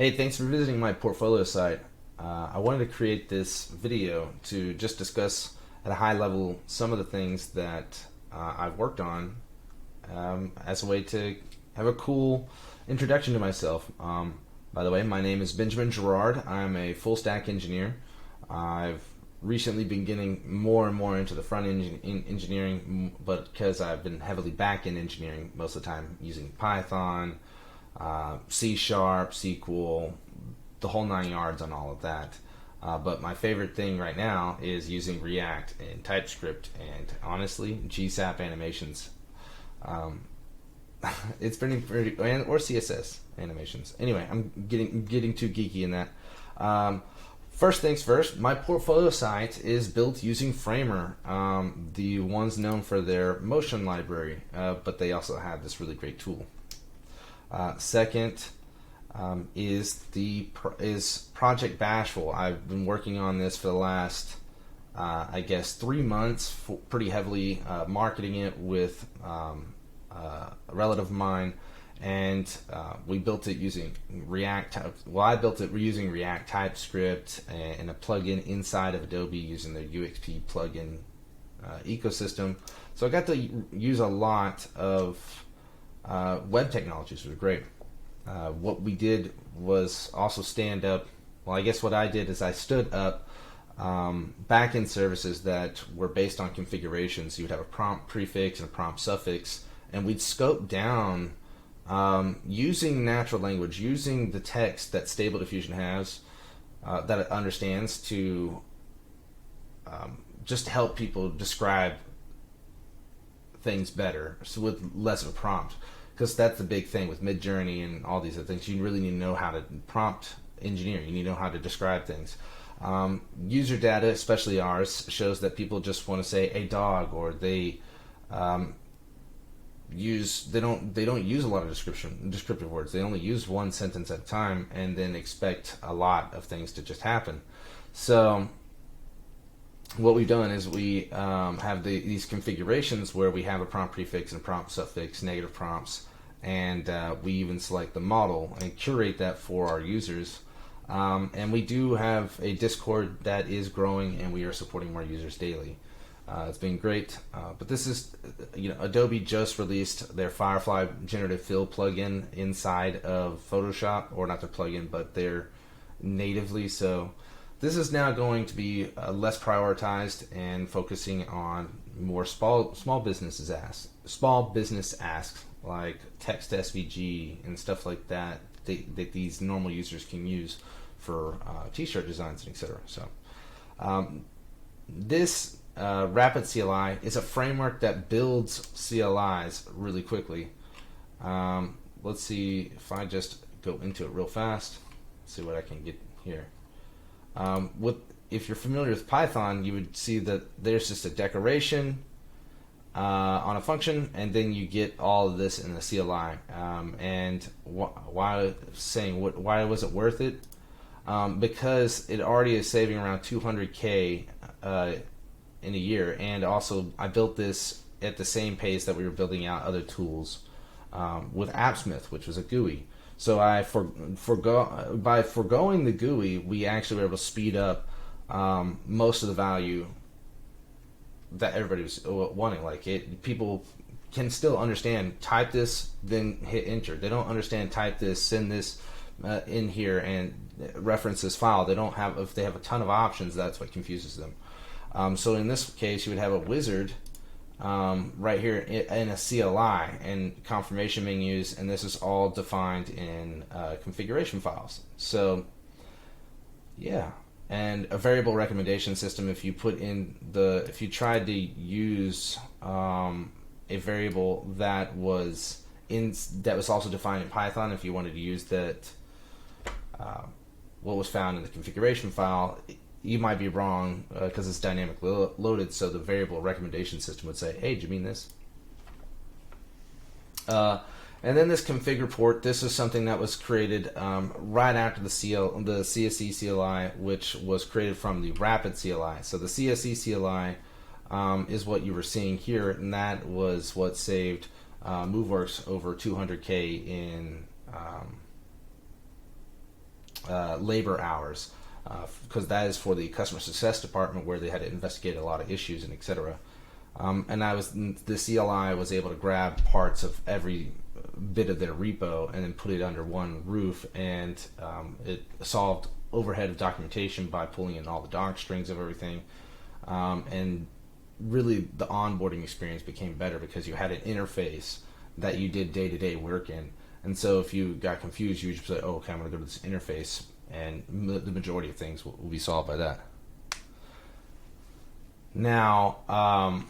Hey, thanks for visiting my portfolio site. I wanted to create this video to just discuss at a high level some of the things that I've worked on as a way to have a cool introduction to myself. By the way, my name is Benjamin Gerard. I'm a full stack engineer. I've recently been getting more and more into the front end engineering, but because I've been heavily back end engineering most of the time using Python, C Sharp, SQL, the whole 9 yards on all of that. But my favorite thing right now is using React and TypeScript and honestly GSAP animations. Um, it's pretty or CSS animations. Anyway, I'm getting too geeky in that. Um, First things first, my portfolio site is built using Framer, the ones known for their motion library, but they also have this really great tool. Second is Project Bashful. I've been working on this for the last, I guess, 3 months, pretty heavily marketing it with a relative of mine, and we built it using React. Well, I built it using React TypeScript and a plugin inside of Adobe using the UXP plugin ecosystem. So I got to use a lot of web technologies, which was great. What we did was also stand up. Well, I guess what I did is I stood up backend services that were based on configurations. You would have a prompt prefix and a prompt suffix, and we'd scope down using natural language, using the text that Stable Diffusion has, that it understands to just help people describe things better, so with less of a prompt. Because that's the big thing with Midjourney and all these other things. You really need to know how to prompt engineer. You need to know how to describe things. User data, especially ours, shows that people just want to say a dog, or they they don't use a lot of descriptive words. They only use one sentence at a time, and then expect a lot of things to just happen. So what we've done is we have these configurations where we have a prompt prefix and a prompt suffix, negative prompts, and we even select the model and curate that for our users. And we do have a Discord that is growing, and we are supporting more users daily. It's been great, but this is, Adobe just released their Firefly Generative Fill plugin inside of Photoshop, or not their plugin, but their natively. So this is now going to be less prioritized and focusing on more small business asks like text SVG and stuff like that that these normal users can use for t-shirt designs and etc. So this Rapid CLI is a framework that builds CLIs really quickly. Let's see if I just go into it real fast. See what I can get here. If you're familiar with Python, you would see that there's just a decoration on a function, and then you get all of this in the CLI. And why was it worth it? Because it already is saving around 200K in a year, and also I built this at the same pace that we were building out other tools with AppSmith, which was a GUI. So by foregoing the GUI, we actually were able to speed up most of the value that everybody was wanting. People can still understand, type this, then hit enter. They don't understand type this, send this in here, and reference this file. They don't have, if they have a ton of options, that's what confuses them. So in this case, you would have a wizard right here in a CLI and confirmation menus, and this is all defined in configuration files. So yeah, and a variable recommendation system. If you tried to use a variable that was also defined in Python, if you wanted to use that, what was found in the configuration file, you might be wrong because it's dynamically loaded. So the variable recommendation system would say, "Hey, do you mean this?" And then this configure port. This is something that was created right after the CSE CLI, which was created from the Rapid CLI. So the CSE CLI is what you were seeing here, and that was what saved MoveWorks over 200K in labor hours, because that is for the customer success department where they had to investigate a lot of issues and etc. And the CLI was able to grab parts of every bit of their repo and then put it under one roof, and it solved overhead of documentation by pulling in all the doc strings of everything, and really the onboarding experience became better because you had an interface that you did day-to-day work in. And so if you got confused, you would just say, oh, okay, I'm going to go to this interface, and the majority of things will be solved by that. Now,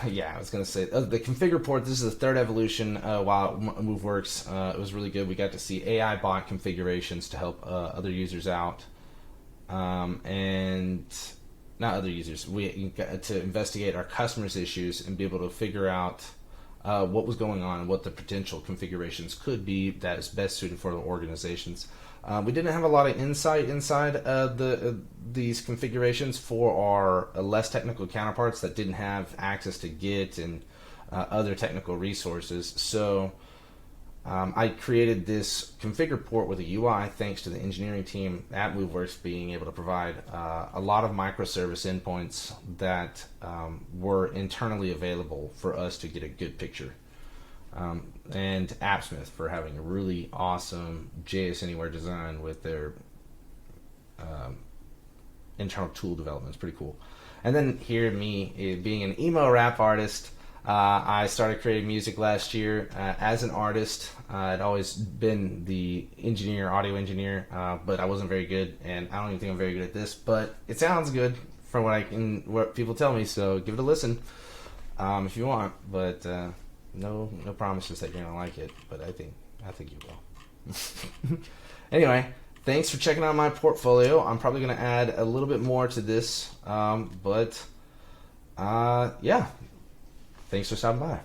yeah, I was going to say, the configure port, this is the third evolution while MoveWorks. It was really good. We got to see AI bot configurations to help other users out. And not other users. We got to investigate our customers' issues and be able to figure out what was going on and what the potential configurations could be that is best suited for the organizations. We didn't have a lot of insight inside these configurations for our less technical counterparts that didn't have access to Git and other technical resources. So I created this configure port with a UI thanks to the engineering team at MoveWorks being able to provide a lot of microservice endpoints that were internally available for us to get a good picture. And AppSmith for having a really awesome JS Anywhere design with their internal tool development. It's pretty cool. And then here, me being an emo rap artist, I started creating music last year as an artist. I'd always been the audio engineer, but I wasn't very good, and I don't even think I'm very good at this. But it sounds good from what people tell me, so give it a listen if you want. But no promises that you're gonna like it, but I think you will. Anyway, thanks for checking out my portfolio. I'm probably gonna add a little bit more to this, but yeah. Thanks for stopping by.